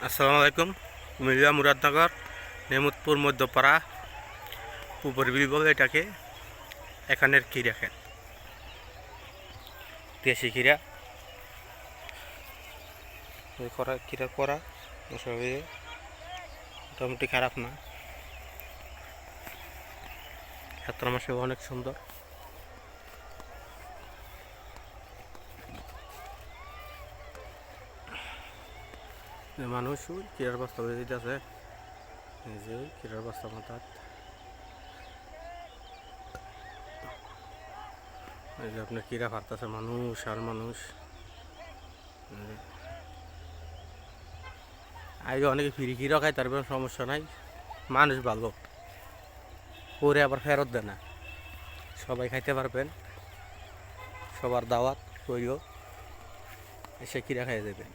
আসসালামু আলাইকুম। মির্জা মুরাদনগর, নেমুদপুর মধ্যপাড়া, পুকুর বিল বলে এটাকে। এখানের খিরা খেত, দেশি খিরা। খিরা করা মোটামুটি খারাপ না, ক্ষেত্র মাসে অনেক সুন্দর। মানুষ খিরার বস্তা বেঁধে দিতেছে, এই যে খিরার বস্তা মাথাত। এই যে আপনার খিরা ফারতেছে মানুষ আর মানুষ। আগে অনেকে ফিরি খিরা খায়, তার সমস্যা নাই, মানুষ ভালো, পরে আবার ফেরত দেয় না। সবাই খাইতে পারবেন, সবার দাওয়াত করিও, এসে খিরা খাইয়ে দেবেন।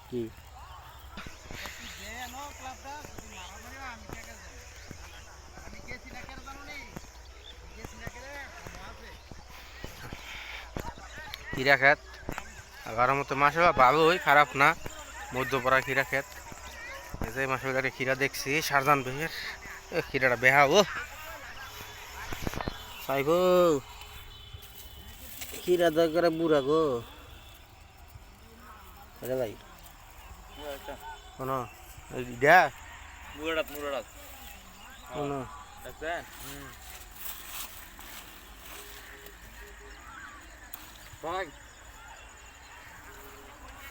কি খিরা খেত আগার মতো মাসে ভালোই, খারাপ না, মধ্যপাড়া খিরা খেত। এই যে মাসে খিরা দেখছি সারদান বেহের, খিরাটা বেহা ও সাইব খিরা দরকার বুড়া গো। আরে ভাই কোন ইডা কোন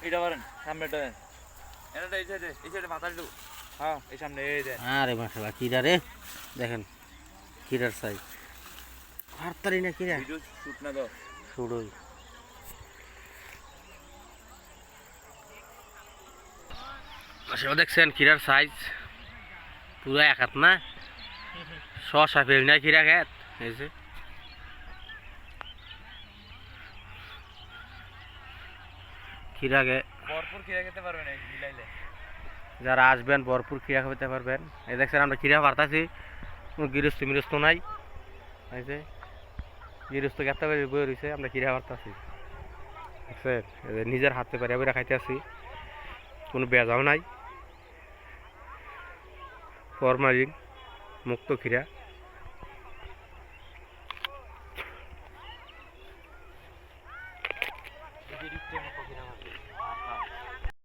এটা পারেন সামনেটা দেন, এটা এই সাইডে মাথা দিও। হ্যাঁ, এই সামনে এই দেন। আরে মাশাআল্লাহ খিরা রে, দেখেন খিরার সাইজ হারতারি না খিরা ভিডিও শুট না দাও শুড়ই। মাশাআল্লাহ দেখছেন খিরার সাইজ পুরো এক হাত না, শসা ফেল না খিরা খেত। এই যে খিরাকে ভরপুর খিরা খেতে পারবেন এই মিলাইলে। যারা আসবেন ভরপুর খিরা খেতে পারবেন। এই দেখছেন আমরা খিরা পারতাছি, কোনো গৃহস্থ মিরস্থ নাই। এই যে গৃহস্থ একটা বই রয়েছে, আমরা খিরা পারতাছি দেখছেন, নিজের হাতে পারে বইরা খাইতে আসি, কোনো বেজাও নাই, ফরমালিন মুক্ত খিরা।